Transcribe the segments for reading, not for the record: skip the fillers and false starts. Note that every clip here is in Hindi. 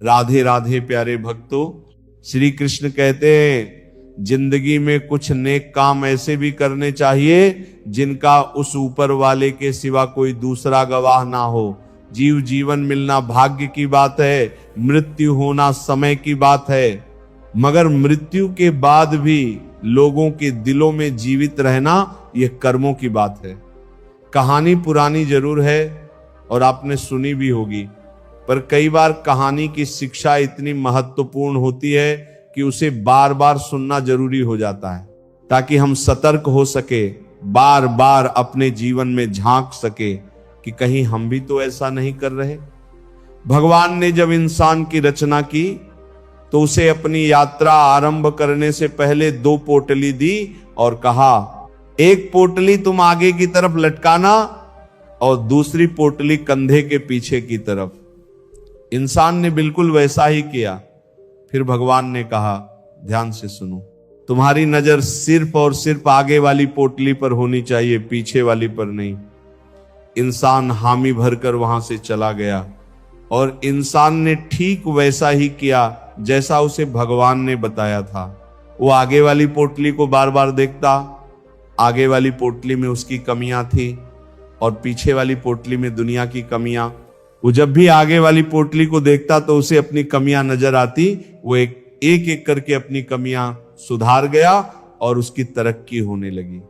राधे राधे प्यारे भक्तों, श्री कृष्ण कहते हैं जिंदगी में कुछ नेक काम ऐसे भी करने चाहिए जिनका उस ऊपर वाले के सिवा कोई दूसरा गवाह ना हो। जीव जीवन मिलना भाग्य की बात है, मृत्यु होना समय की बात है, मगर मृत्यु के बाद भी लोगों के दिलों में जीवित रहना यह कर्मों की बात है। कहानी पुरानी जरूर है और आपने सुनी भी होगी, पर कई बार कहानी की शिक्षा इतनी महत्वपूर्ण होती है कि उसे बार बार सुनना जरूरी हो जाता है, ताकि हम सतर्क हो सके, बार बार अपने जीवन में झांक सके कि कहीं हम भी तो ऐसा नहीं कर रहे। भगवान ने जब इंसान की रचना की तो उसे अपनी यात्रा आरंभ करने से पहले 2 पोटली दी और कहा, एक पोटली तुम आगे की तरफ लटकाना और दूसरी पोटली कंधे के पीछे की तरफ। इंसान ने बिल्कुल वैसा ही किया। फिर भगवान ने कहा, ध्यान से सुनो, तुम्हारी नजर सिर्फ और सिर्फ आगे वाली पोटली पर होनी चाहिए, पीछे वाली पर नहीं। इंसान हामी भरकर वहां से चला गया और इंसान ने ठीक वैसा ही किया जैसा उसे भगवान ने बताया था। वो आगे वाली पोटली को बार बार देखता, आगे वाली पोटली में उसकी कमियां थी और पीछे वाली पोटली में दुनिया की कमियां। वो जब भी आगे वाली पोटली को देखता तो उसे अपनी कमियां नजर आती। वो एक एक करके अपनी कमियां सुधार गया और उसकी तरक्की होने लगी।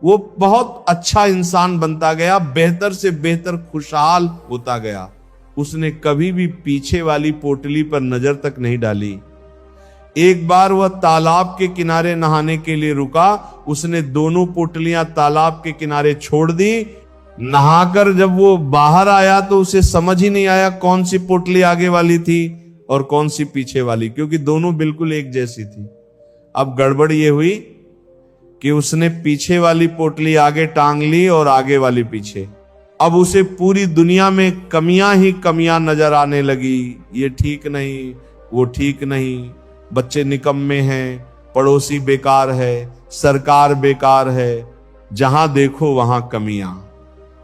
वो बहुत अच्छा इंसान बनता गया, बेहतर से बेहतर खुशहाल होता गया। उसने कभी भी पीछे वाली पोटली पर नजर तक नहीं डाली। एक बार वह तालाब के किनारे नहाने के लिए रुका, उसने दोनों पोटलियां तालाब के किनारे छोड़ दी। नहाकर जब वो बाहर आया तो उसे समझ ही नहीं आया कौन सी पोटली आगे वाली थी और कौन सी पीछे वाली, क्योंकि दोनों बिल्कुल एक जैसी थी। अब गड़बड़ ये हुई कि उसने पीछे वाली पोटली आगे टांग ली और आगे वाली पीछे। अब उसे पूरी दुनिया में कमियां ही कमियां नजर आने लगी। ये ठीक नहीं, वो ठीक नहीं, बच्चे निकम्मे हैं, पड़ोसी बेकार है, सरकार बेकार है, जहां देखो वहां कमियां।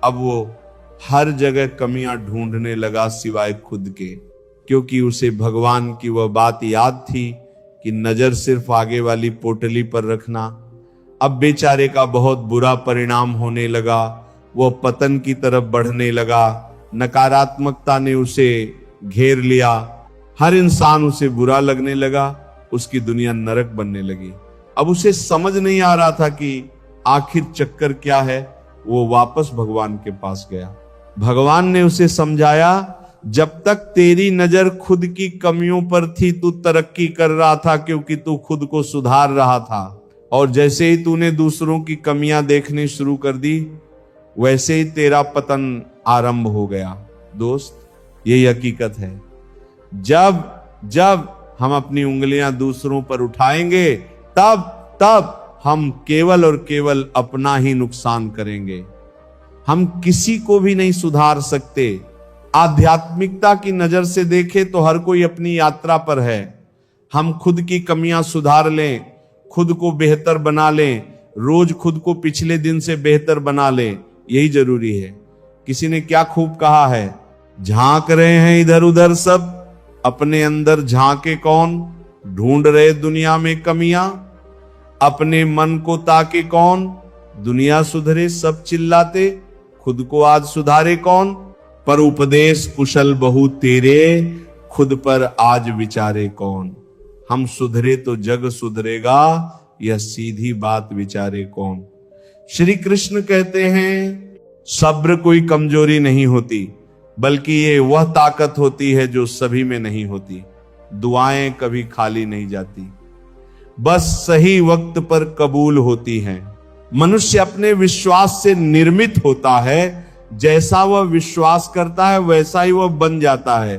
अब वो हर जगह कमियां ढूंढने लगा सिवाय खुद के, क्योंकि उसे भगवान की वह बात याद थी कि नजर सिर्फ आगे वाली पोटली पर रखना। अब बेचारे का बहुत बुरा परिणाम होने लगा। वह पतन की तरफ बढ़ने लगा। नकारात्मकता ने उसे घेर लिया। हर इंसान उसे बुरा लगने लगा। उसकी दुनिया नरक बनने लगी। अब उसे समझ नहीं आ रहा था कि आखिर चक्कर क्या है। वो वापस भगवान के पास गया। भगवान ने उसे समझाया, जब तक तेरी नजर खुद की कमियों पर थी तू तरक्की कर रहा था, क्योंकि तू खुद को सुधार रहा था। और जैसे ही तूने दूसरों की कमियां देखनी शुरू कर दी, वैसे ही तेरा पतन आरंभ हो गया। दोस्त, ये हकीकत है। जब हम अपनी उंगलियां दूसरों पर उठाएंगे, तब हम केवल और केवल अपना ही नुकसान करेंगे। हम किसी को भी नहीं सुधार सकते। आध्यात्मिकता की नजर से देखें तो हर कोई अपनी यात्रा पर है। हम खुद की कमियां सुधार लें, खुद को बेहतर बना लें, रोज खुद को पिछले दिन से बेहतर बना लें, यही जरूरी है। किसी ने क्या खूब कहा है, झांक रहे हैं इधर उधर सब, अपने अंदर झांके कौन, ढूंढ रहे दुनिया में कमियां, अपने मन को ताके कौन, दुनिया सुधरे सब चिल्लाते, खुद को आज सुधारे कौन, पर उपदेश कुशल बहु तेरे, खुद पर आज विचारे कौन। हम सुधरे तो जग सुधरेगा, यह सीधी बात विचारे कौन। श्री कृष्ण कहते हैं, सब्र कोई कमजोरी नहीं होती, बल्कि ये वह ताकत होती है जो सभी में नहीं होती। दुआएं कभी खाली नहीं जाती, बस सही वक्त पर कबूल होती हैं। मनुष्य अपने विश्वास से निर्मित होता है। जैसा वह विश्वास करता है वैसा ही वह बन जाता है।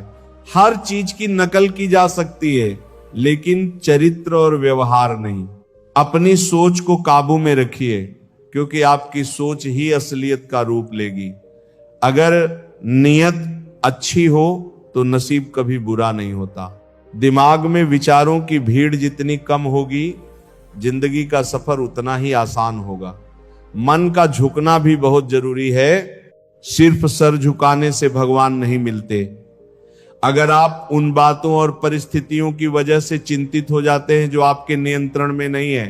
हर चीज की नकल की जा सकती है, लेकिन चरित्र और व्यवहार नहीं। अपनी सोच को काबू में रखिए, क्योंकि आपकी सोच ही असलियत का रूप लेगी। अगर नियत अच्छी हो तो नसीब कभी बुरा नहीं होता। दिमाग में विचारों की भीड़ जितनी कम होगी, जिंदगी का सफर उतना ही आसान होगा। मन का झुकना भी बहुत जरूरी है। सिर्फ सर झुकाने से भगवान नहीं मिलते। अगर आप उन बातों और परिस्थितियों की वजह से चिंतित हो जाते हैं जो आपके नियंत्रण में नहीं है,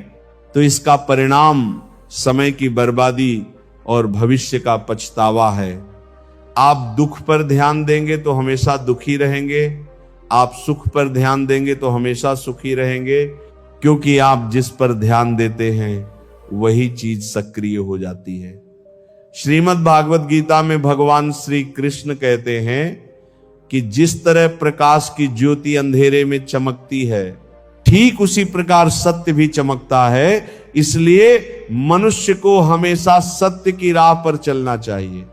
तो इसका परिणाम समय की बर्बादी और भविष्य का पछतावा है। आप दुख पर ध्यान देंगे तो हमेशा दुखी रहेंगे, आप सुख पर ध्यान देंगे तो हमेशा सुखी रहेंगे, क्योंकि आप जिस पर ध्यान देते हैं वही चीज सक्रिय हो जाती है। श्रीमद् भागवत गीता में भगवान श्री कृष्ण कहते हैं कि जिस तरह प्रकाश की ज्योति अंधेरे में चमकती है, ठीक उसी प्रकार सत्य भी चमकता है। इसलिए मनुष्य को हमेशा सत्य की राह पर चलना चाहिए।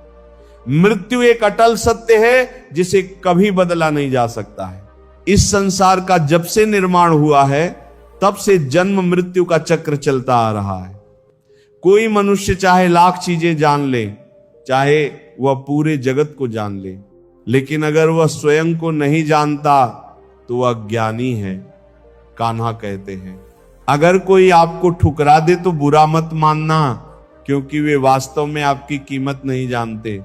मृत्यु एक अटल सत्य है जिसे कभी बदला नहीं जा सकता है। इस संसार का जब से निर्माण हुआ है तब से जन्म मृत्यु का चक्र चलता आ रहा है। कोई मनुष्य चाहे लाख चीजें जान ले, चाहे वह पूरे जगत को जान ले, लेकिन अगर वह स्वयं को नहीं जानता तो वह अज्ञानी है। कान्हा कहते हैं, अगर कोई आपको ठुकरा दे तो बुरा मत मानना, क्योंकि वे वास्तव में आपकी कीमत नहीं जानते।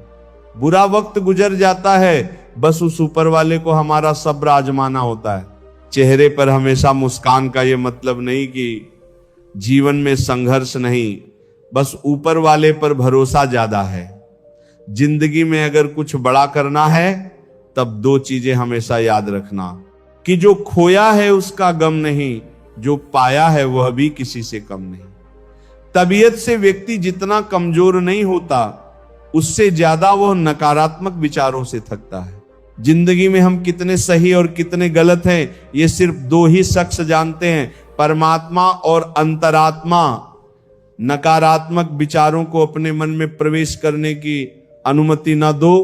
बुरा वक्त गुजर जाता है, बस उस ऊपर वाले को हमारा सब्र आजमाना होता है। चेहरे पर हमेशा मुस्कान का यह मतलब नहीं कि जीवन में संघर्ष नहीं, बस ऊपर वाले पर भरोसा ज्यादा है। जिंदगी में अगर कुछ बड़ा करना है तब दो चीजें हमेशा याद रखना कि जो खोया है उसका गम नहीं, जो पाया है वह भी किसी से कम नहीं। तबीयत से व्यक्ति जितना कमजोर नहीं होता, उससे ज्यादा वह नकारात्मक विचारों से थकता है। जिंदगी में हम कितने सही और कितने गलत हैं, ये सिर्फ दो ही शख्स जानते हैं, परमात्मा और अंतरात्मा। नकारात्मक विचारों को अपने मन में प्रवेश करने की अनुमति ना दो,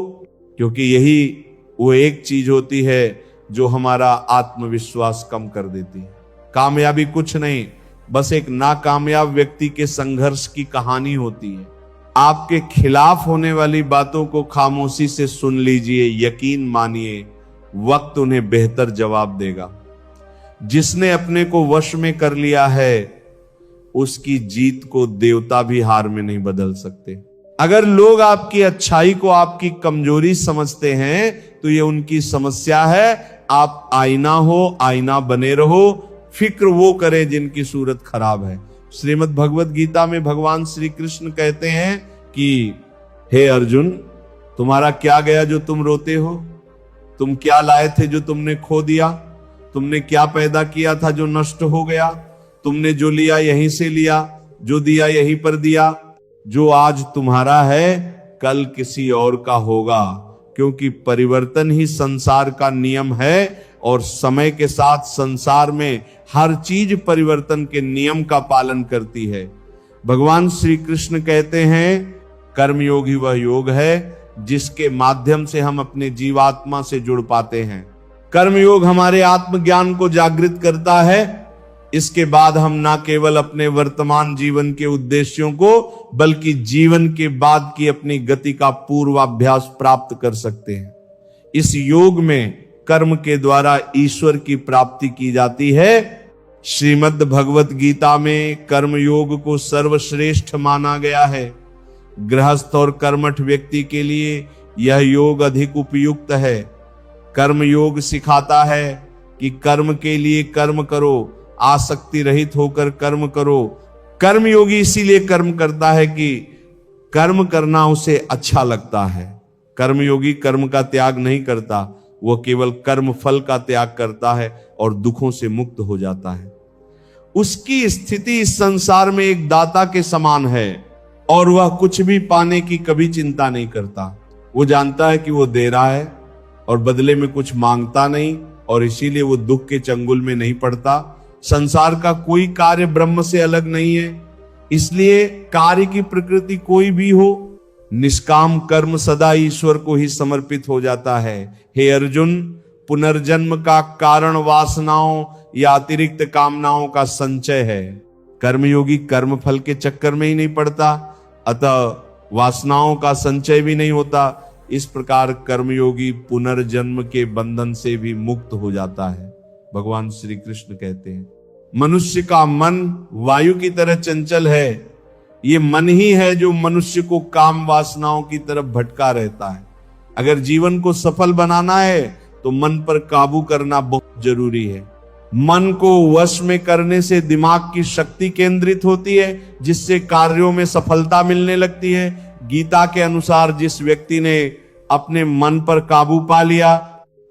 क्योंकि यही वो एक चीज होती है जो हमारा आत्मविश्वास कम कर देती है। कामयाबी कुछ नहीं, बस एक नाकामयाब व्यक्ति के संघर्ष की कहानी होती है। आपके खिलाफ होने वाली बातों को खामोशी से सुन लीजिए, यकीन मानिए वक्त उन्हें बेहतर जवाब देगा। जिसने अपने को वश में कर लिया है उसकी जीत को देवता भी हार में नहीं बदल सकते। अगर लोग आपकी अच्छाई को आपकी कमजोरी समझते हैं तो ये उनकी समस्या है। आप आईना हो, आईना बने रहो, फिक्र वो करें जिनकी सूरत खराब है। श्रीमद् भगवत गीता में भगवान श्री कृष्ण कहते हैं कि हे अर्जुन, तुम्हारा क्या गया जो तुम रोते हो? तुम क्या लाए थे जो तुमने खो दिया? तुमने क्या पैदा किया था जो नष्ट हो गया? तुमने जो लिया यहीं से लिया, जो दिया यहीं पर दिया। जो आज तुम्हारा है कल किसी और का होगा, क्योंकि परिवर्तन ही संसार का नियम है और समय के साथ संसार में हर चीज परिवर्तन के नियम का पालन करती है। भगवान श्री कृष्ण कहते हैं कर्मयोग ही वह योग है जिसके माध्यम से हम अपने जीवात्मा से जुड़ पाते हैं। कर्मयोग हमारे आत्मज्ञान को जागृत करता है। इसके बाद हम ना केवल अपने वर्तमान जीवन के उद्देश्यों को बल्कि जीवन के बाद की अपनी गति का पूर्वाभ्यास प्राप्त कर सकते हैं। इस योग में कर्म के द्वारा ईश्वर की प्राप्ति की जाती है। श्रीमद् भगवत गीता में कर्म योग को सर्वश्रेष्ठ माना गया है। गृहस्थ और कर्मठ व्यक्ति के लिए यह योग अधिक उपयुक्त है। कर्म योग सिखाता है कि कर्म के लिए कर्म करो, आसक्ति रहित होकर कर्म करो। कर्मयोगी इसीलिए कर्म करता है कि कर्म करना उसे अच्छा लगता है। कर्मयोगी कर्म का त्याग नहीं करता, वह केवल कर्म फल का त्याग करता है और दुखों से मुक्त हो जाता है। उसकी स्थिति इस संसार में एक दाता के समान है और वह कुछ भी पाने की कभी चिंता नहीं करता। वो जानता है कि वो दे रहा है और बदले में कुछ मांगता नहीं, और इसीलिए वो दुख के चंगुल में नहीं पड़ता। संसार का कोई कार्य ब्रह्म से अलग नहीं है, इसलिए कार्य की प्रकृति कोई भी हो, निष्काम कर्म सदा ईश्वर को ही समर्पित हो जाता है। हे अर्जुन, पुनर्जन्म का कारण वासनाओं या अतिरिक्त कामनाओं का संचय है। कर्मयोगी कर्म फल के चक्कर में ही नहीं पड़ता, अतः वासनाओं का संचय भी नहीं होता। इस प्रकार कर्मयोगी पुनर्जन्म के बंधन से भी मुक्त हो जाता है। भगवान श्री कृष्ण कहते हैं मनुष्य का मन वायु की तरह चंचल है। ये मन ही है जो मनुष्य को काम वासनाओं की तरफ भटका रहता है। अगर जीवन को सफल बनाना है तो मन पर काबू करना बहुत जरूरी है। मन को वश में करने से दिमाग की शक्ति केंद्रित होती है, जिससे कार्यों में सफलता मिलने लगती है। गीता के अनुसार जिस व्यक्ति ने अपने मन पर काबू पा लिया,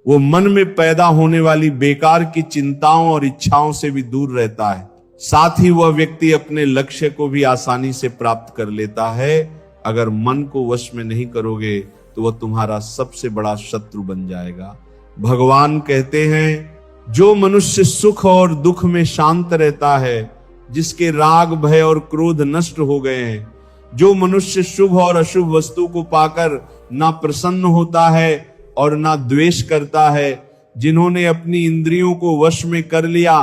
वो मन में पैदा होने वाली बेकार की चिंताओं और इच्छाओं से भी दूर रहता है। साथ ही वह व्यक्ति अपने लक्ष्य को भी आसानी से प्राप्त कर लेता है। अगर मन को वश में नहीं करोगे तो वह तुम्हारा सबसे बड़ा शत्रु बन जाएगा। भगवान कहते हैं, जो मनुष्य सुख और दुख में शांत रहता है, जिसके राग भय और क्रोध नष्ट हो गए हैं, जो मनुष्य शुभ और अशुभ वस्तु को पाकर ना प्रसन्न होता है और ना द्वेष करता है, जिन्होंने अपनी इंद्रियों को वश में कर लिया,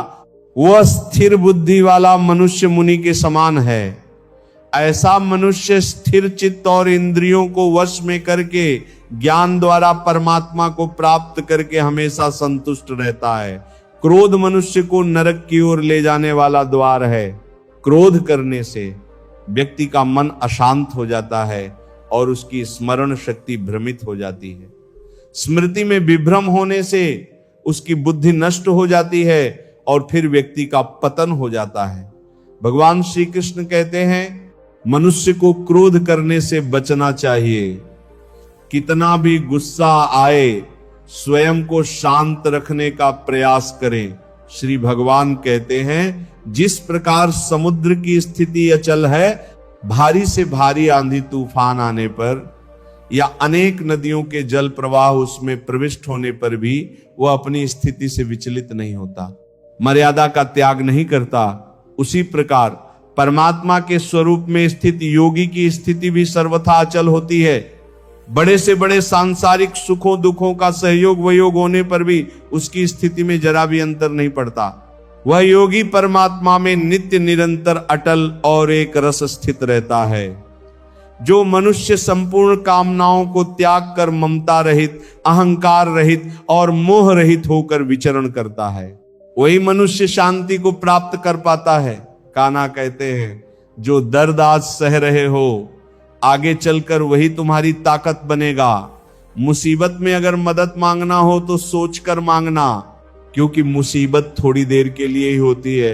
वह स्थिर बुद्धि वाला मनुष्य मुनि के समान है। ऐसा मनुष्य स्थिर चित्त और इंद्रियों को वश में करके ज्ञान द्वारा परमात्मा को प्राप्त करके हमेशा संतुष्ट रहता है। क्रोध मनुष्य को नरक की ओर ले जाने वाला द्वार है। क्रोध करने से व्यक्ति का मन अशांत हो जाता है और उसकी स्मरण शक्ति भ्रमित हो जाती है। स्मृति में विभ्रम होने से उसकी बुद्धि नष्ट हो जाती है और फिर व्यक्ति का पतन हो जाता है। भगवान श्री कृष्ण कहते हैं, मनुष्य को क्रोध करने से बचना चाहिए। कितना भी गुस्सा आए, स्वयं को शांत रखने का प्रयास करें। श्री भगवान कहते हैं, जिस प्रकार समुद्र की स्थिति अचल है, भारी से भारी आंधी तूफान आने पर या अनेक नदियों के जल प्रवाह उसमें प्रविष्ट होने पर भी वह अपनी स्थिति से विचलित नहीं होता, मर्यादा का त्याग नहीं करता, उसी प्रकार परमात्मा के स्वरूप में स्थित योगी की स्थिति भी सर्वथा अचल होती है। बड़े से बड़े सांसारिक सुखों दुखों का सहयोग वयोग होने पर भी उसकी स्थिति में जरा भी अंतर नहीं पड़ता। वह योगी परमात्मा में नित्य निरंतर अटल और एक रस स्थित रहता है। जो मनुष्य संपूर्ण कामनाओं को त्याग कर ममता रहित, अहंकार रहित और मोह रहित होकर विचरण करता है, वही मनुष्य शांति को प्राप्त कर पाता है। कान्हा कहते हैं, जो दर्द आज सह रहे हो, आगे चलकर वही तुम्हारी ताकत बनेगा। मुसीबत में अगर मदद मांगना हो तो सोचकर मांगना, क्योंकि मुसीबत थोड़ी देर के लिए ही होती है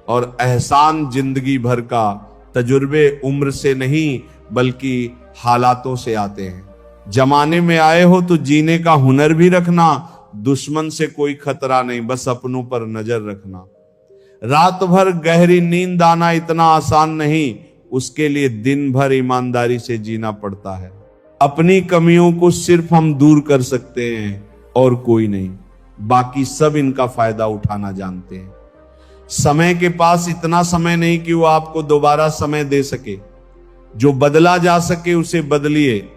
और एहसान जिंदगी भर का। तजुर्बे उम्र से नहीं बल्कि हालातों से आते हैं। जमाने में आए हो तो जीने का हुनर भी रखना। दुश्मन से कोई खतरा नहीं, बस अपनों पर नजर रखना। रात भर गहरी नींद आना इतना आसान नहीं, उसके लिए दिन भर ईमानदारी से जीना पड़ता है। अपनी कमियों को सिर्फ हम दूर कर सकते हैं और कोई नहीं, बाकी सब इनका फायदा उठाना जानते हैं। समय के पास इतना समय नहीं कि वो आपको दोबारा समय दे सके। जो बदला जा सके उसे बदलिए,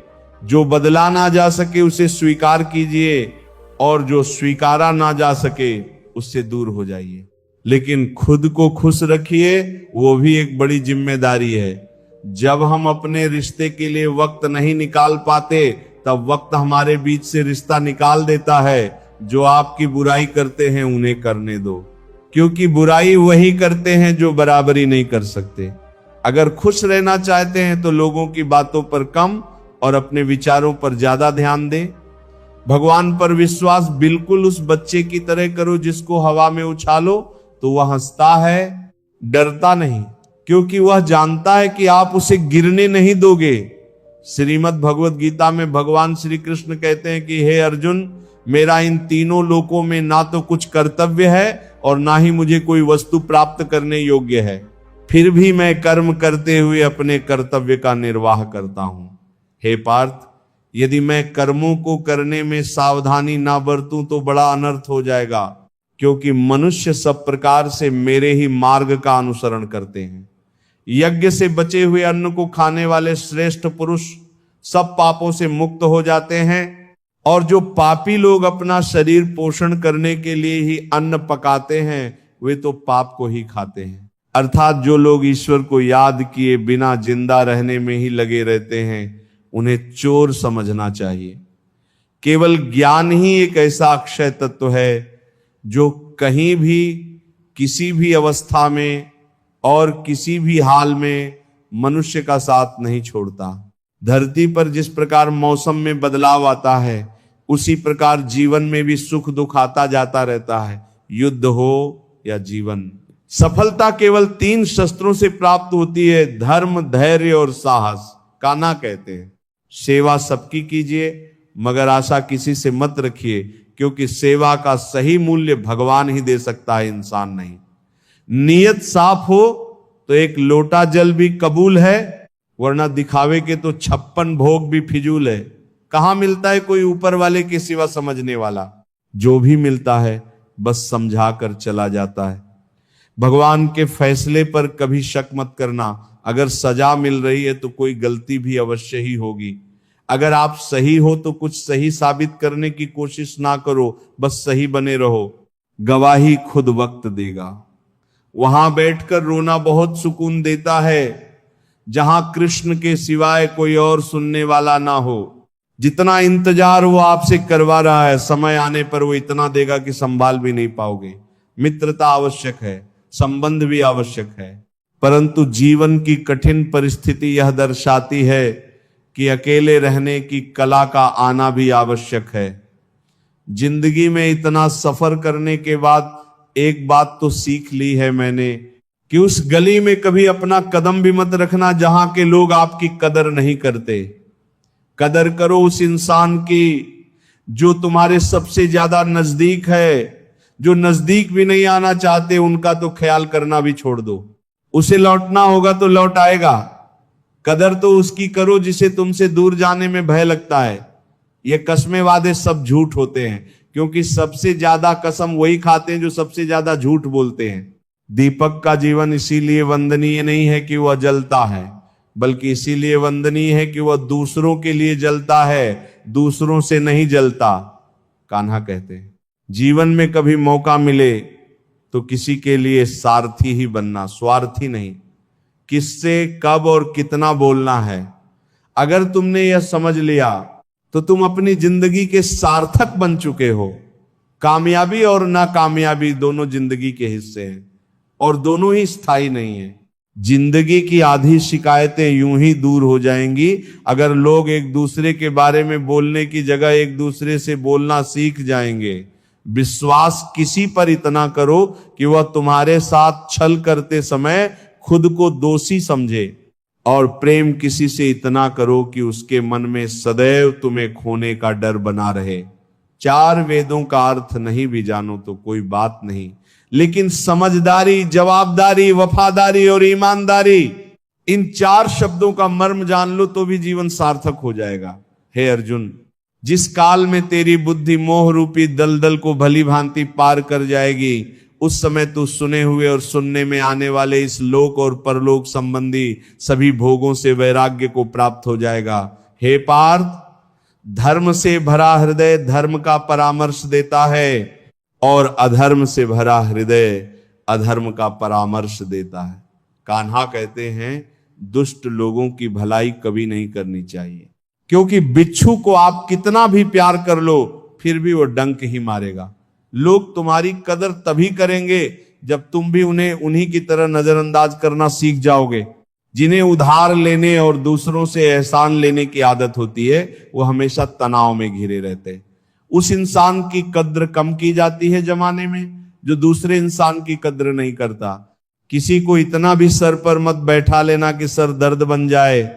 जो बदला ना जा सके उसे स्वीकार कीजिए और जो स्वीकारा ना जा सके उससे दूर हो जाइए। लेकिन खुद को खुश रखिए, वो भी एक बड़ी जिम्मेदारी है। जब हम अपने रिश्ते के लिए वक्त नहीं निकाल पाते, तब वक्त हमारे बीच से रिश्ता निकाल देता है। जो आपकी बुराई करते हैं उन्हें करने दो, क्योंकि बुराई वही करते हैं जो बराबरी नहीं कर सकते। अगर खुश रहना चाहते हैं तो लोगों की बातों पर कम और अपने विचारों पर ज्यादा ध्यान दें। भगवान पर विश्वास बिल्कुल उस बच्चे की तरह करो जिसको हवा में उछालो तो वह हंसता है, डरता नहीं, क्योंकि वह जानता है कि आप उसे गिरने नहीं दोगे। श्रीमद् भगवत गीता में भगवान श्री कृष्ण कहते हैं कि हे अर्जुन, मेरा इन तीनों लोकों में ना तो कुछ कर्तव्य है और ना ही मुझे कोई वस्तु प्राप्त करने योग्य है, फिर भी मैं कर्म करते हुए अपने कर्तव्य का निर्वाह करता हूं। हे पार्थ, यदि मैं कर्मों को करने में सावधानी ना बरतूं तो बड़ा अनर्थ हो जाएगा, क्योंकि मनुष्य सब प्रकार से मेरे ही मार्ग का अनुसरण करते हैं। यज्ञ से बचे हुए अन्न को खाने वाले श्रेष्ठ पुरुष सब पापों से मुक्त हो जाते हैं, और जो पापी लोग अपना शरीर पोषण करने के लिए ही अन्न पकाते हैं वे तो पाप को ही खाते हैं। अर्थात जो लोग ईश्वर को याद किए बिना जिंदा रहने में ही लगे रहते हैं, उन्हें चोर समझना चाहिए। केवल ज्ञान ही एक ऐसा अक्षय तत्व है जो कहीं भी, किसी भी अवस्था में और किसी भी हाल में मनुष्य का साथ नहीं छोड़ता। धरती पर जिस प्रकार मौसम में बदलाव आता है, उसी प्रकार जीवन में भी सुख दुख आता जाता रहता है, युद्ध हो या जीवन। सफलता केवल 3 शस्त्रों से प्राप्त होती है, धर्म, धैर्य और साहस। कान्हा कहते हैं, सेवा सबकी कीजिए मगर आशा किसी से मत रखिए, क्योंकि सेवा का सही मूल्य भगवान ही दे सकता है, इंसान नहीं। नीयत साफ हो तो एक लोटा जल भी कबूल है, वरना दिखावे के तो 56 भोग भी फिजूल है। कहां मिलता है कोई ऊपर वाले के सिवा समझने वाला? जो भी मिलता है बस समझा कर चला जाता है। भगवान के फैसले पर कभी शक मत करना। अगर सजा मिल रही है तो कोई गलती भी अवश्य ही होगी। अगर आप सही हो तो कुछ सही साबित करने की कोशिश ना करो, बस सही बने रहो। गवाही खुद वक्त देगा। वहां बैठकर रोना बहुत सुकून देता है, जहां कृष्ण के सिवाय कोई और सुनने वाला ना हो। जितना इंतजार वो आपसे करवा रहा है, समय आने पर वो इतना देगा कि संभाल भी नहीं पाओगे। मित्रता आवश्यक है, संबंध भी आवश्यक है, परंतु जीवन की कठिन परिस्थिति यह दर्शाती है कि अकेले रहने की कला का आना भी आवश्यक है। जिंदगी में इतना सफर करने के बाद एक बात तो सीख ली है मैंने कि उस गली में कभी अपना कदम भी मत रखना जहां के लोग आपकी कदर नहीं करते। कदर करो उस इंसान की जो तुम्हारे सबसे ज्यादा नजदीक है। जो नजदीक भी नहीं आना चाहते उनका तो ख्याल करना भी छोड़ दो। उसे लौटना होगा तो लौट आएगा। कदर तो उसकी करो जिसे तुमसे दूर जाने में भय लगता है। ये कसमें वादे सब झूठ होते हैं, क्योंकि सबसे ज्यादा कसम वही खाते हैं जो सबसे ज्यादा झूठ बोलते हैं। दीपक का जीवन इसीलिए वंदनीय नहीं है कि वह जलता है, बल्कि इसीलिए वंदनीय है कि वह दूसरों के लिए जलता है, दूसरों से नहीं जलता। कान्हा कहते हैं, जीवन में कभी मौका मिले तो किसी के लिए सारथी ही बनना, स्वार्थी नहीं। किससे कब और कितना बोलना है, अगर तुमने यह समझ लिया तो तुम अपनी जिंदगी के सार्थक बन चुके हो। कामयाबी और नाकामयाबी दोनों जिंदगी के हिस्से हैं और दोनों ही स्थायी नहीं है। जिंदगी की आधी शिकायतें यूं ही दूर हो जाएंगी अगर लोग एक दूसरे के बारे में बोलने की जगह एक दूसरे से बोलना सीख जाएंगे। विश्वास किसी पर इतना करो कि वह तुम्हारे साथ छल करते समय खुद को दोषी समझे, और प्रेम किसी से इतना करो कि उसके मन में सदैव तुम्हें खोने का डर बना रहे। 4 वेदों का अर्थ नहीं भी जानो तो कोई बात नहीं, लेकिन समझदारी, जवाबदारी, वफादारी और ईमानदारी, इन 4 शब्दों का मर्म जान लो तो भी जीवन सार्थक हो जाएगा। हे अर्जुन, जिस काल में तेरी बुद्धि मोह रूपी दलदल को भली भांति पार कर जाएगी, उस समय तू सुने हुए और सुनने में आने वाले इस लोक और परलोक संबंधी सभी भोगों से वैराग्य को प्राप्त हो जाएगा। हे पार्थ, धर्म से भरा हृदय धर्म का परामर्श देता है और अधर्म से भरा हृदय अधर्म का परामर्श देता है। कान्हा कहते हैं, दुष्ट लोगों की भलाई कभी नहीं करनी चाहिए, क्योंकि बिच्छू को आप कितना भी प्यार कर लो फिर भी वो डंक ही मारेगा। लोग तुम्हारी कदर तभी करेंगे जब तुम भी उन्हें उन्हीं की तरह नजरअंदाज करना सीख जाओगे। जिन्हें उधार लेने और दूसरों से एहसान लेने की आदत होती है वो हमेशा तनाव में घिरे रहते हैं। उस इंसान की कद्र कम की जाती है जमाने में जो दूसरे इंसान की कद्र नहीं करता। किसी को इतना भी सर पर मत बैठा लेना कि सर दर्द बन जाए,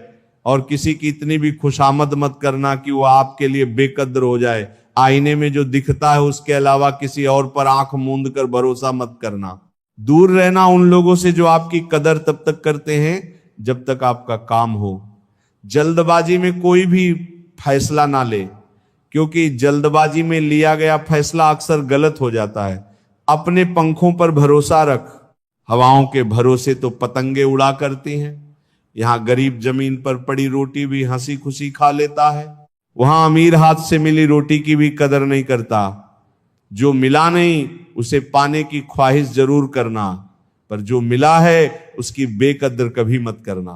और किसी की इतनी भी खुशामद मत करना कि वो आपके लिए बेकद्र हो जाए। आईने में जो दिखता है उसके अलावा किसी और पर आंख मूंद कर भरोसा मत करना। दूर रहना उन लोगों से जो आपकी कदर तब तक करते हैं जब तक आपका काम हो। जल्दबाजी में कोई भी फैसला ना ले, क्योंकि जल्दबाजी में लिया गया फैसला अक्सर गलत हो जाता है। अपने पंखों पर भरोसा रख। हवाओं के भरोसे तो पतंगे उड़ा करती हैं। यहां गरीब जमीन पर पड़ी रोटी भी हंसी खुशी खा लेता है, वहां अमीर हाथ से मिली रोटी की भी कदर नहीं करता। जो मिला नहीं उसे पाने की ख्वाहिश जरूर करना, पर जो मिला है उसकी बेकदर कभी मत करना।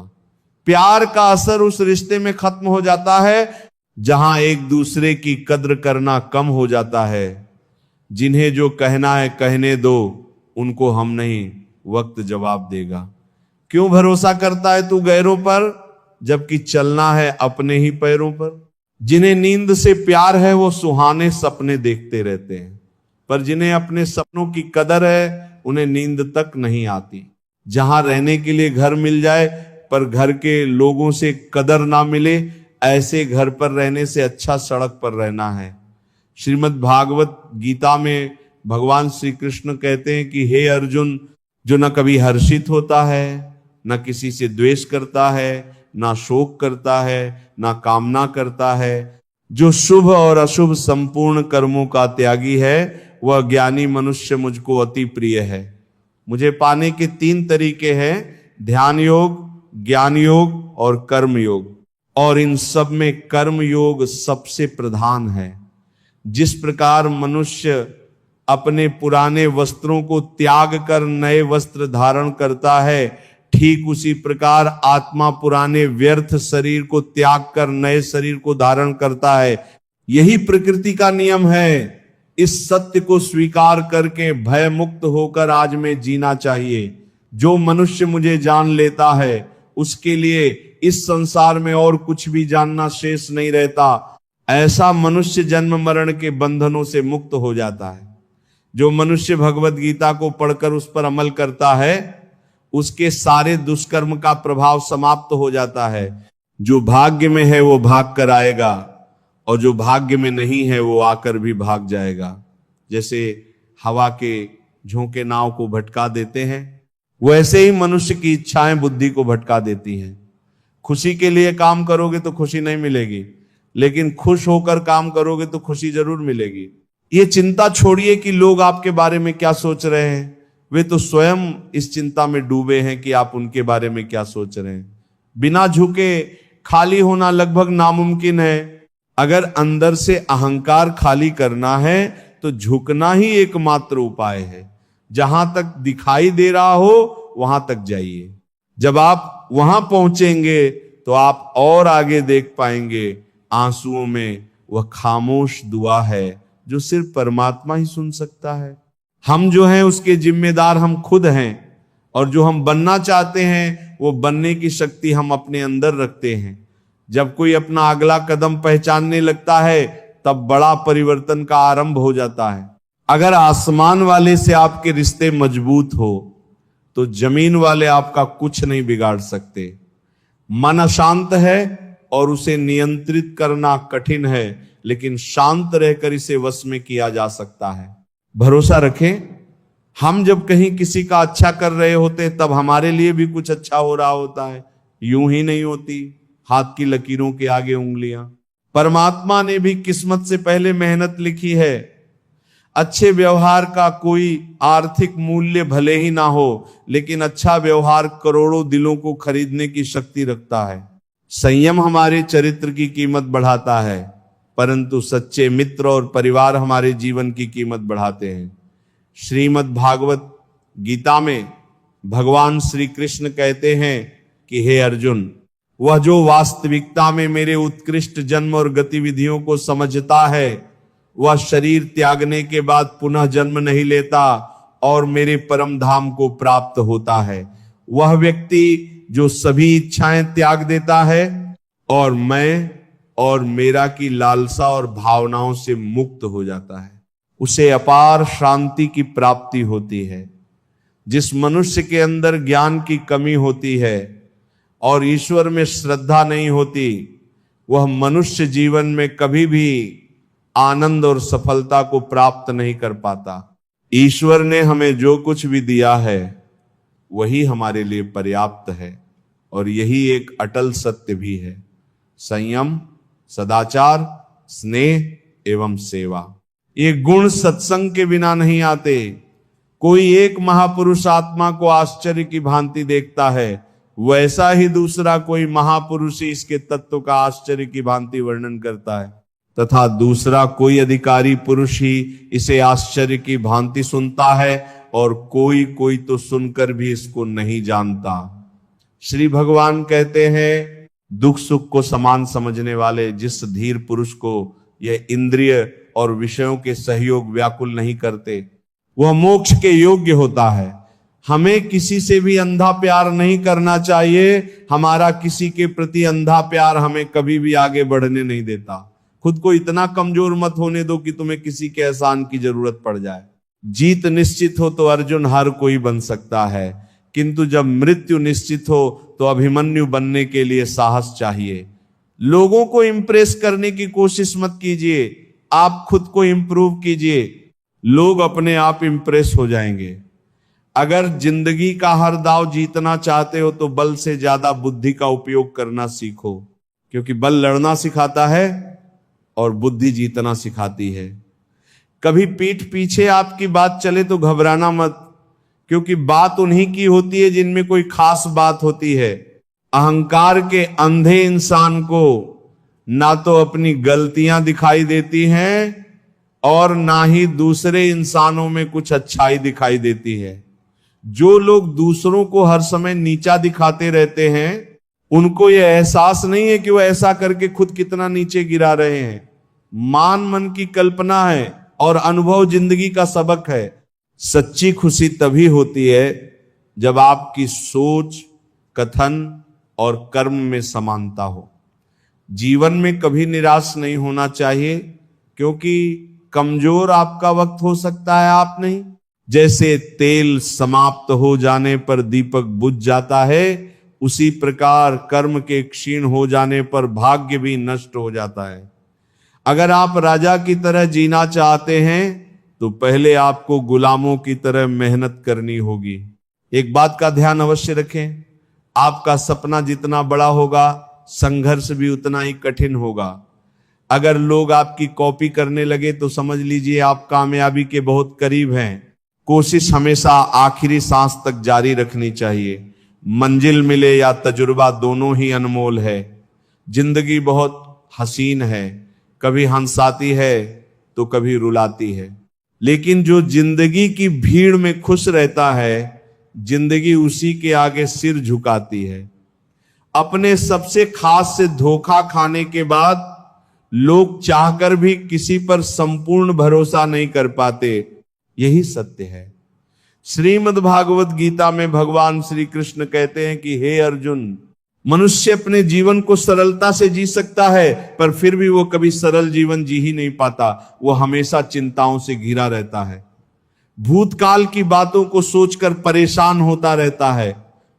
प्यार का असर उस रिश्ते में खत्म हो जाता है जहां एक दूसरे की कद्र करना कम हो जाता है। जिन्हें जो कहना है कहने दो, उनको हम नहीं, वक्त जवाब देगा। क्यों भरोसा करता है तू गैरों पर, जबकि चलना है अपने ही पैरों पर। जिन्हें नींद से प्यार है वो सुहाने सपने देखते रहते हैं, पर जिन्हें अपने सपनों की कदर है उन्हें नींद तक नहीं आती। जहां रहने के लिए घर मिल जाए पर घर के लोगों से कदर ना मिले, ऐसे घर पर रहने से अच्छा सड़क पर रहना है। श्रीमद् भागवत गीता में भगवान श्री कृष्ण कहते हैं कि हे अर्जुन, जो न कभी हर्षित होता है, न किसी से द्वेष करता है, ना शोक करता है, ना कामना करता है, जो शुभ और अशुभ संपूर्ण कर्मों का त्यागी है, वह ज्ञानी मनुष्य मुझको अति प्रिय है। मुझे पाने के 3 तरीके हैं, ध्यान योग, ज्ञान योग और कर्म योग, और इन सब में कर्म योग सबसे प्रधान है। जिस प्रकार मनुष्य अपने पुराने वस्त्रों को त्याग कर नए वस्त्र धारण करता है, ठीक उसी प्रकार आत्मा पुराने व्यर्थ शरीर को त्याग कर नए शरीर को धारण करता है। यही प्रकृति का नियम है। इस सत्य को स्वीकार करके भय मुक्त होकर आज में जीना चाहिए। जो मनुष्य मुझे जान लेता है उसके लिए इस संसार में और कुछ भी जानना शेष नहीं रहता। ऐसा मनुष्य जन्म मरण के बंधनों से मुक्त हो जाता है। जो मनुष्य भगवत गीता को पढ़कर उस पर अमल करता है, उसके सारे दुष्कर्म का प्रभाव समाप्त हो जाता है। जो भाग्य में है वो भाग कर आएगा, और जो भाग्य में नहीं है वो आकर भी भाग जाएगा। जैसे हवा के झोंके नाव को भटका देते हैं, वैसे ही मनुष्य की इच्छाएं बुद्धि को भटका देती हैं। खुशी के लिए काम करोगे तो खुशी नहीं मिलेगी, लेकिन खुश होकर काम करोगे तो खुशी जरूर मिलेगी। ये चिंता छोड़िए कि लोग आपके बारे में क्या सोच रहे हैं, वे तो स्वयं इस चिंता में डूबे हैं कि आप उनके बारे में क्या सोच रहे हैं। बिना झुके खाली होना लगभग नामुमकिन है। अगर अंदर से अहंकार खाली करना है तो झुकना ही एकमात्र उपाय है। जहां तक दिखाई दे रहा हो वहां तक जाइए। जब आप वहां पहुंचेंगे तो आप और आगे देख पाएंगे। आंसुओं में वह खामोश दुआ है जो सिर्फ परमात्मा ही सुन सकता है। हम जो हैं उसके जिम्मेदार हम खुद हैं, और जो हम बनना चाहते हैं वो बनने की शक्ति हम अपने अंदर रखते हैं। जब कोई अपना अगला कदम पहचानने लगता है तब बड़ा परिवर्तन का आरंभ हो जाता है। अगर आसमान वाले से आपके रिश्ते मजबूत हो तो जमीन वाले आपका कुछ नहीं बिगाड़ सकते। मन अशांत है और उसे नियंत्रित करना कठिन है, लेकिन शांत रहकर इसे वश में किया जा सकता है। भरोसा रखें, हम जब कहीं किसी का अच्छा कर रहे होते तब हमारे लिए भी कुछ अच्छा हो रहा होता है। यूं ही नहीं होती हाथ की लकीरों के आगे उंगलियां। परमात्मा ने भी किस्मत से पहले मेहनत लिखी है। अच्छे व्यवहार का कोई आर्थिक मूल्य भले ही ना हो, लेकिन अच्छा व्यवहार करोड़ों दिलों को खरीदने की शक्ति रखता है। संयम हमारे चरित्र की कीमत बढ़ाता है, परंतु सच्चे मित्र और परिवार हमारे जीवन की कीमत बढ़ाते हैं। श्रीमद् भागवत गीता में भगवान श्री कृष्ण कहते हैं कि हे अर्जुन, वह जो वास्तविकता में मेरे उत्कृष्ट जन्म और गतिविधियों को समझता है, वह शरीर त्यागने के बाद पुनः जन्म नहीं लेता और मेरे परम धाम को प्राप्त होता है। वह व्यक्ति जो सभी इच्छाएं त्याग देता है और मैं और मेरा की लालसा और भावनाओं से मुक्त हो जाता है, उसे अपार शांति की प्राप्ति होती है। जिस मनुष्य के अंदर ज्ञान की कमी होती है और ईश्वर में श्रद्धा नहीं होती, वह मनुष्य जीवन में कभी भी आनंद और सफलता को प्राप्त नहीं कर पाता। ईश्वर ने हमें जो कुछ भी दिया है वही हमारे लिए पर्याप्त है, और यही एक अटल सत्य भी है। संयम, सदाचार, स्नेह एवं सेवा, ये गुण सत्संग के बिना नहीं आते। कोई एक महापुरुष आत्मा को आश्चर्य की भांति देखता है, वैसा ही दूसरा कोई महापुरुष ही इसके तत्व का आश्चर्य की भांति वर्णन करता है, तथा दूसरा कोई अधिकारी पुरुष ही इसे आश्चर्य की भांति सुनता है, और कोई तो सुनकर भी इसको नहीं जानता। श्री भगवान कहते हैं, दुख सुख को समान समझने वाले जिस धीर पुरुष को यह इंद्रिय और विषयों के सहयोग व्याकुल नहीं करते, वह मोक्ष के योग्य होता है। हमें किसी से भी अंधा प्यार नहीं करना चाहिए। हमारा किसी के प्रति अंधा प्यार हमें कभी भी आगे बढ़ने नहीं देता। खुद को इतना कमजोर मत होने दो कि तुम्हें किसी के एहसान की जरूरत पड़ जाए। जीत निश्चित हो तो अर्जुन हर कोई बन सकता है, किंतु जब मृत्यु निश्चित हो तो अभिमन्यु बनने के लिए साहस चाहिए। लोगों को इंप्रेस करने की कोशिश मत कीजिए, आप खुद को इंप्रूव कीजिए, लोग अपने आप इंप्रेस हो जाएंगे। अगर जिंदगी का हर दाव जीतना चाहते हो तो बल से ज्यादा बुद्धि का उपयोग करना सीखो, क्योंकि बल लड़ना सिखाता है और बुद्धि जीतना सिखाती है। कभी पीठ पीछे आपकी बात चले तो घबराना मत, क्योंकि बात उन्हीं की होती है जिनमें कोई खास बात होती है। अहंकार के अंधे इंसान को ना तो अपनी गलतियां दिखाई देती हैं और ना ही दूसरे इंसानों में कुछ अच्छाई दिखाई देती है। जो लोग दूसरों को हर समय नीचा दिखाते रहते हैं, उनको यह एहसास नहीं है कि वो ऐसा करके खुद कितना नीचे गिरा रहे हैं। मान मन की कल्पना है और अनुभव जिंदगी का सबक है। सच्ची खुशी तभी होती है जब आपकी सोच, कथन और कर्म में समानता हो। जीवन में कभी निराश नहीं होना चाहिए, क्योंकि कमजोर आपका वक्त हो सकता है, आप नहीं। जैसे तेल समाप्त हो जाने पर दीपक बुझ जाता है, उसी प्रकार कर्म के क्षीण हो जाने पर भाग्य भी नष्ट हो जाता है। अगर आप राजा की तरह जीना चाहते हैं तो पहले आपको गुलामों की तरह मेहनत करनी होगी। एक बात का ध्यान अवश्य रखें, आपका सपना जितना बड़ा होगा संघर्ष भी उतना ही कठिन होगा। अगर लोग आपकी कॉपी करने लगे तो समझ लीजिए आप कामयाबी के बहुत करीब हैं। कोशिश हमेशा आखिरी सांस तक जारी रखनी चाहिए। मंजिल मिले या तजुर्बा दोनों ही अनमोल है। जिंदगी बहुत हसीन है, कभी हंसाती है तो कभी रुलाती है, लेकिन जो जिंदगी की भीड़ में खुश रहता है, जिंदगी उसी के आगे सिर झुकाती है। अपने सबसे खास से धोखा खाने के बाद लोग चाहकर भी किसी पर संपूर्ण भरोसा नहीं कर पाते, यही सत्य है। श्रीमद् भागवत गीता में भगवान श्री कृष्ण कहते हैं कि हे अर्जुन, मनुष्य अपने जीवन को सरलता से जी सकता है, पर फिर भी वो कभी सरल जीवन जी ही नहीं पाता। वो हमेशा चिंताओं से घिरा रहता है, भूतकाल की बातों को सोचकर परेशान होता रहता है,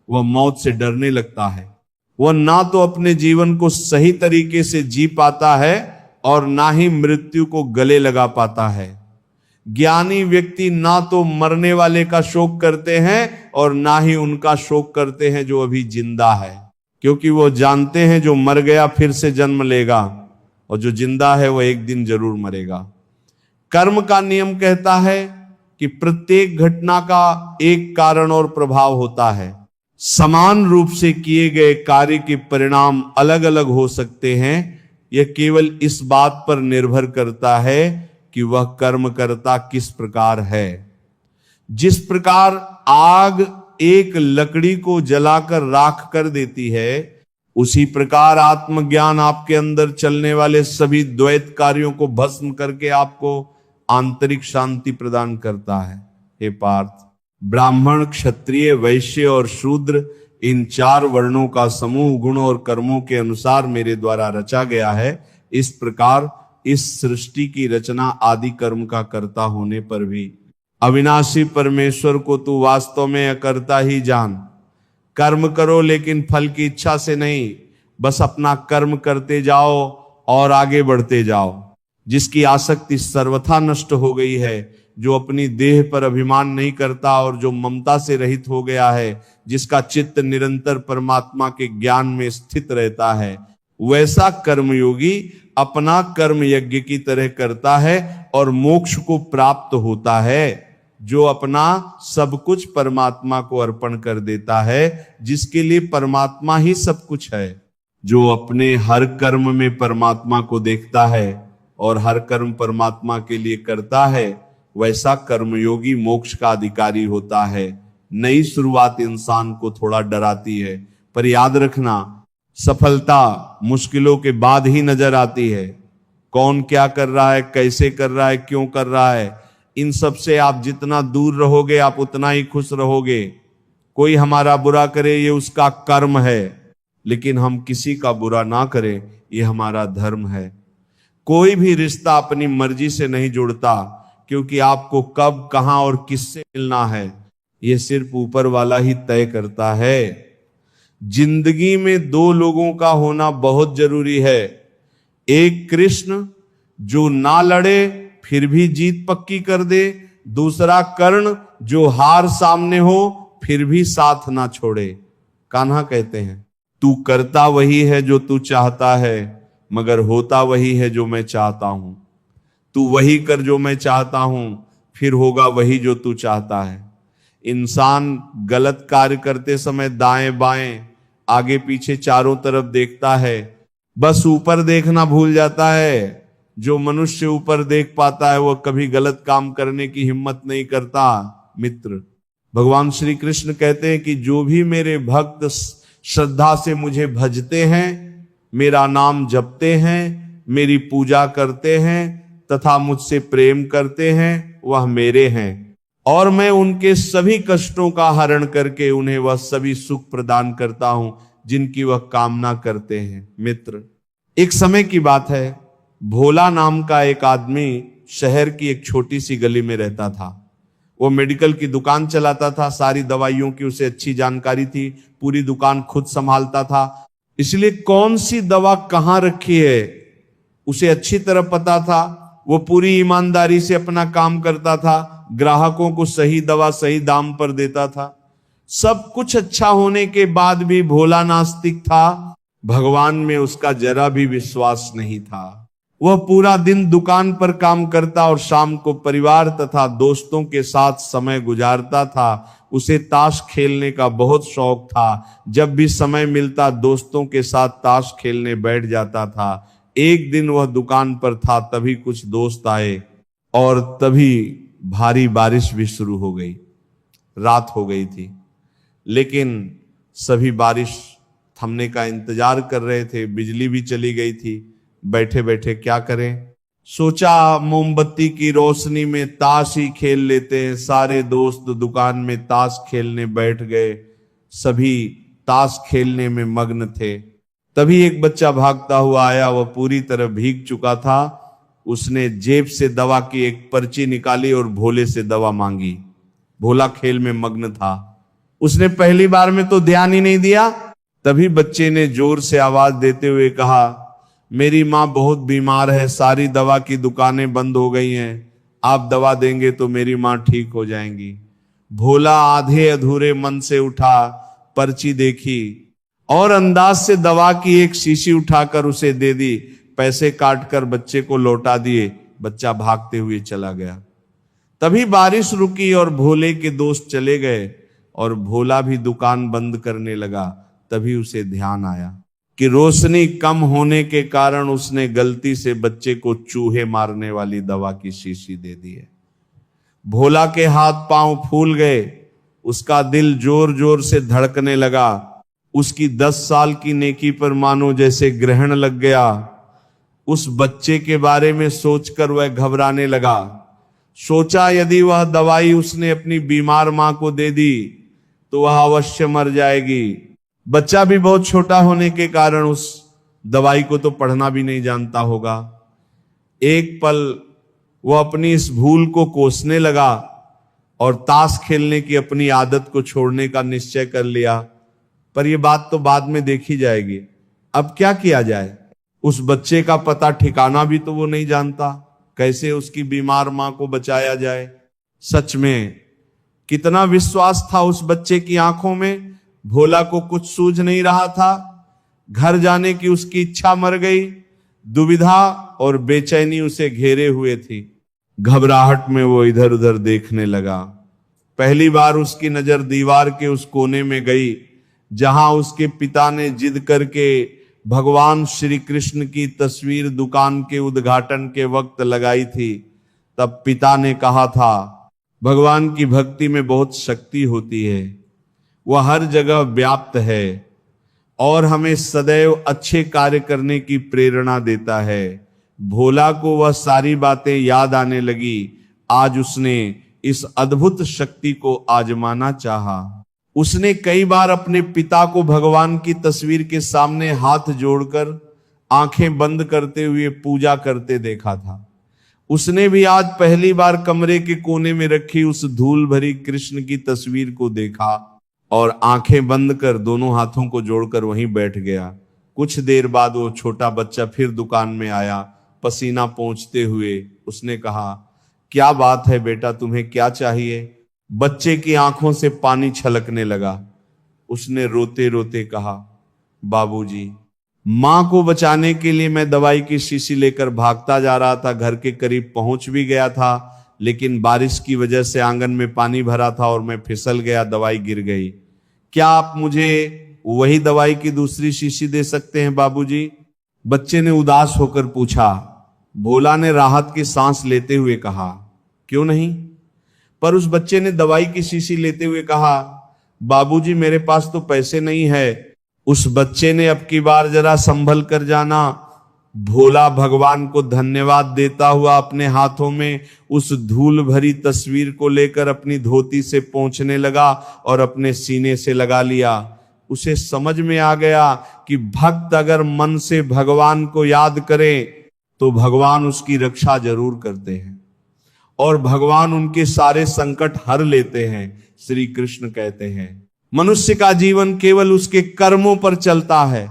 वह मौत से डरने लगता है। वह ना तो अपने जीवन को सही तरीके से जी पाता है और ना ही मृत्यु को गले लगा पाता है। ज्ञानी व्यक्ति ना तो मरने वाले का शोक करते हैं और ना ही उनका शोक करते हैं जो अभी जिंदा है, क्योंकि वो जानते हैं जो मर गया फिर से जन्म लेगा और जो जिंदा है वह एक दिन जरूर मरेगा। कर्म का नियम कहता है कि प्रत्येक घटना का एक कारण और प्रभाव होता है। समान रूप से किए गए कार्य के परिणाम अलग अलग हो सकते हैं। यह केवल इस बात पर निर्भर करता है कि वह कर्म करता किस प्रकार है। जिस प्रकार आग एक लकड़ी को जलाकर राख कर देती है, उसी प्रकार आत्मज्ञान आपके अंदर चलने वाले सभी द्वैत कार्यों को भस्म करके आपको आंतरिक शांति प्रदान करता है। हे पार्थ, ब्राह्मण, क्षत्रिय, वैश्य और शूद्र, इन 4 वर्णों का समूह गुण और कर्मों के अनुसार मेरे द्वारा रचा गया है। इस प्रकार इस सृष्टि की रचना आदि कर्म का कर्ता होने पर भी अविनाशी परमेश्वर को तू वास्तव में अकर्ता ही जान। कर्म करो लेकिन फल की इच्छा से नहीं, बस अपना कर्म करते जाओ और आगे बढ़ते जाओ। जिसकी आसक्ति सर्वथा नष्ट हो गई है, जो अपनी देह पर अभिमान नहीं करता और जो ममता से रहित हो गया है, जिसका चित्त निरंतर परमात्मा के ज्ञान में स्थित रहता है, वैसा कर्मयोगी अपना कर्म यज्ञ की तरह करता है और मोक्ष को प्राप्त होता है। जो अपना सब कुछ परमात्मा को अर्पण कर देता है, जिसके लिए परमात्मा ही सब कुछ है। जो अपने हर कर्म में परमात्मा को देखता है और हर कर्म परमात्मा के लिए करता है, वैसा कर्मयोगी मोक्ष का अधिकारी होता है। नई शुरुआत इंसान को थोड़ा डराती है, पर याद रखना, सफलता मुश्किलों के बाद ही नजर आती है। कौन क्या कर रहा है, कैसे कर रहा है, क्यों कर रहा है, इन सब से आप जितना दूर रहोगे आप उतना ही खुश रहोगे। कोई हमारा बुरा करे ये उसका कर्म है, लेकिन हम किसी का बुरा ना करें ये हमारा धर्म है। कोई भी रिश्ता अपनी मर्जी से नहीं जुड़ता, क्योंकि आपको कब, कहां और किससे मिलना है यह सिर्फ ऊपर वाला ही तय करता है। जिंदगी में दो लोगों का होना बहुत जरूरी है। एक कृष्ण जो ना लड़े फिर भी जीत पक्की कर दे, दूसरा कर्ण जो हार सामने हो फिर भी साथ ना छोड़े। कान्हा कहते हैं, तू करता वही है जो तू चाहता है, मगर होता वही है जो मैं चाहता हूं। तू वही कर जो मैं चाहता हूं, फिर होगा वही जो तू चाहता है। इंसान गलत कार्य करते समय दाएं बाएं आगे पीछे चारों तरफ देखता है, बस ऊपर देखना भूल जाता है। जो मनुष्य ऊपर देख पाता है वह कभी गलत काम करने की हिम्मत नहीं करता। मित्र, भगवान श्री कृष्ण कहते हैं कि जो भी मेरे भक्त श्रद्धा से मुझे भजते हैं, मेरा नाम जपते हैं, मेरी पूजा करते हैं तथा मुझसे प्रेम करते हैं, वह मेरे हैं, और मैं उनके सभी कष्टों का हरण करके उन्हें वह सभी सुख प्रदान करता हूं जिनकी वह कामना करते हैं। मित्र, एक समय की बात है, भोला नाम का एक आदमी शहर की एक छोटी सी गली में रहता था। वो मेडिकल की दुकान चलाता था, सारी दवाइयों की उसे अच्छी जानकारी थी, पूरी दुकान खुद संभालता था, इसलिए कौन सी दवा कहां रखी है उसे अच्छी तरह पता था। वो पूरी ईमानदारी से अपना काम करता था, ग्राहकों को सही दवा सही दाम पर देता था। सब कुछ अच्छा होने के बाद भी भोला नास्तिक था, भगवान में उसका जरा भी विश्वास नहीं था। वह पूरा दिन दुकान पर काम करता और शाम को परिवार तथा दोस्तों के साथ समय गुजारता था। उसे ताश खेलने का बहुत शौक था। जब भी समय मिलता दोस्तों के साथ ताश खेलने बैठ जाता था। एक दिन वह दुकान पर था, तभी कुछ दोस्त आए और तभी भारी बारिश भी शुरू हो गई। रात हो गई थी, लेकिन सभी बारिश थमने का इंतजार कर रहे थे। बिजली भी चली गई थी। बैठे बैठे क्या करें, सोचा मोमबत्ती की रोशनी में ताश ही खेल लेते हैं। सारे दोस्त दुकान में ताश खेलने बैठ गए, सभी ताश खेलने में मग्न थे। तभी एक बच्चा भागता हुआ आया, वह पूरी तरह भीग चुका था। उसने जेब से दवा की एक पर्ची निकाली और भोले से दवा मांगी। भोला खेल में मग्न था, उसने पहली बार में तो ध्यान ही नहीं दिया। तभी बच्चे ने जोर से आवाज देते हुए कहा, मेरी माँ बहुत बीमार है, सारी दवा की दुकानें बंद हो गई हैं, आप दवा देंगे तो मेरी माँ ठीक हो जाएंगी। भोला आधे अधूरे मन से उठा, पर्ची देखी और अंदाज से दवा की एक शीशी उठाकर उसे दे दी। पैसे काटकर बच्चे को लौटा दिए। बच्चा भागते हुए चला गया। तभी बारिश रुकी और भोले के दोस्त चले गए और भोला भी दुकान बंद करने लगा। तभी उसे ध्यान आया कि रोशनी कम होने के कारण उसने गलती से बच्चे को चूहे मारने वाली दवा की शीशी दे दी है। भोला के हाथ पांव फूल गए, उसका दिल जोर जोर से धड़कने लगा। उसकी 10 साल की नेकी पर मानो जैसे ग्रहण लग गया। उस बच्चे के बारे में सोचकर वह घबराने लगा। सोचा यदि वह दवाई उसने अपनी बीमार मां को दे दी तो वह अवश्य मर जाएगी। बच्चा भी बहुत छोटा होने के कारण उस दवाई को तो पढ़ना भी नहीं जानता होगा। एक पल वह अपनी इस भूल को कोसने लगा और ताश खेलने की अपनी आदत को छोड़ने का निश्चय कर लिया। पर यह बात तो बाद में देखी जाएगी। अब क्या किया जाए? उस बच्चे का पता ठिकाना भी तो वो नहीं जानता, कैसे उसकी बीमार मां को बचाया जाए। सच में कितना विश्वास था उस बच्चे की आंखों में। भोला को कुछ सूझ नहीं रहा था। घर जाने की उसकी इच्छा मर गई। दुविधा और बेचैनी उसे घेरे हुए थी। घबराहट में वो इधर उधर देखने लगा। पहली बार उसकी नजर दीवार के उस कोने में गई जहां उसके पिता ने जिद करके भगवान श्री कृष्ण की तस्वीर दुकान के उद्घाटन के वक्त लगाई थी। तब पिता ने कहा था, भगवान की भक्ति में बहुत शक्ति होती है, वह हर जगह व्याप्त है और हमें सदैव अच्छे कार्य करने की प्रेरणा देता है। भोला को वह सारी बातें याद आने लगी। आज उसने इस अद्भुत शक्ति को आजमाना चाहा। उसने कई बार अपने पिता को भगवान की तस्वीर के सामने हाथ जोड़कर आंखें बंद करते हुए पूजा करते देखा था। उसने भी आज पहली बार कमरे के कोने में रखी उस धूल भरी कृष्ण की तस्वीर को देखा और आंखें बंद कर दोनों हाथों को जोड़कर वहीं बैठ गया। कुछ देर बाद वो छोटा बच्चा फिर दुकान में आया, पसीना पोंछते हुए। उसने कहा, क्या बात है बेटा, तुम्हें क्या चाहिए? बच्चे की आंखों से पानी छलकने लगा। उसने रोते रोते कहा, बाबूजी, मां को बचाने के लिए मैं दवाई की शीशी लेकर भागता जा रहा था। घर के करीब पहुंच भी गया था, लेकिन बारिश की वजह से आंगन में पानी भरा था और मैं फिसल गया, दवाई गिर गई। क्या आप मुझे वही दवाई की दूसरी शीशी दे सकते हैं बाबूजी? बच्चे ने उदास होकर पूछा। भोला ने राहत की सांस लेते हुए कहा, क्यों नहीं? पर उस बच्चे ने दवाई की शीशी लेते हुए कहा, बाबूजी मेरे पास तो पैसे नहीं है। उस बच्चे ने अब की बार जरा संभल कर जाना। भोला भगवान को धन्यवाद देता हुआ अपने हाथों में उस धूल भरी तस्वीर को लेकर अपनी धोती से पोंछने लगा और अपने सीने से लगा लिया। उसे समझ में आ गया कि भक्त अगर मन से भगवान को याद करे तो भगवान उसकी रक्षा जरूर करते हैं और भगवान उनके सारे संकट हर लेते हैं। श्री कृष्ण कहते हैं, मनुष्य का जीवन केवल उसके कर्मों पर चलता है।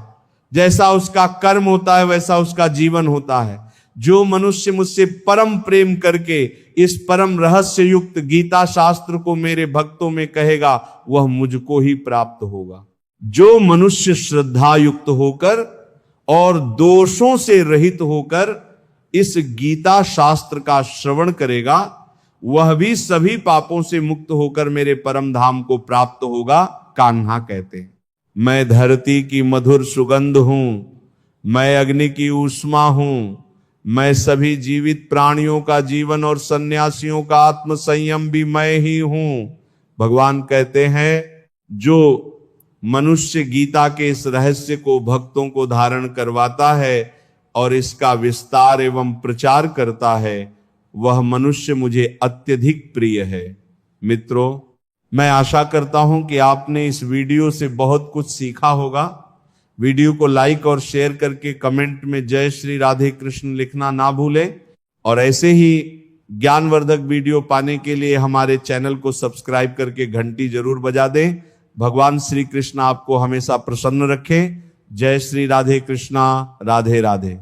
जैसा उसका कर्म होता है वैसा उसका जीवन होता है। जो मनुष्य मुझसे परम प्रेम करके इस परम रहस्य युक्त गीता शास्त्र को मेरे भक्तों में कहेगा, वह मुझको ही प्राप्त होगा। जो मनुष्य श्रद्धा युक्त होकर और दोषों से रहित होकर इस गीता शास्त्र का श्रवण करेगा, वह भी सभी पापों से मुक्त होकर मेरे परम धाम को प्राप्त होगा। कान्हा कहते हैं, मैं धरती की मधुर सुगंध हूं, मैं अग्नि की ऊष्मा हूं, मैं सभी जीवित प्राणियों का जीवन और सन्यासियों का आत्म संयम भी मैं ही हूं। भगवान कहते हैं, जो मनुष्य गीता के इस रहस्य को भक्तों को धारण करवाता है और इसका विस्तार एवं प्रचार करता है, वह मनुष्य मुझे अत्यधिक प्रिय है। मित्रों, मैं आशा करता हूं कि आपने इस वीडियो से बहुत कुछ सीखा होगा। वीडियो को लाइक और शेयर करके कमेंट में जय श्री राधे कृष्ण लिखना ना भूलें और ऐसे ही ज्ञानवर्धक वीडियो पाने के लिए हमारे चैनल को सब्सक्राइब करके घंटी जरूर बजा दें। भगवान श्री कृष्ण आपको हमेशा प्रसन्न रखें। जय श्री राधे कृष्णा। राधे राधे।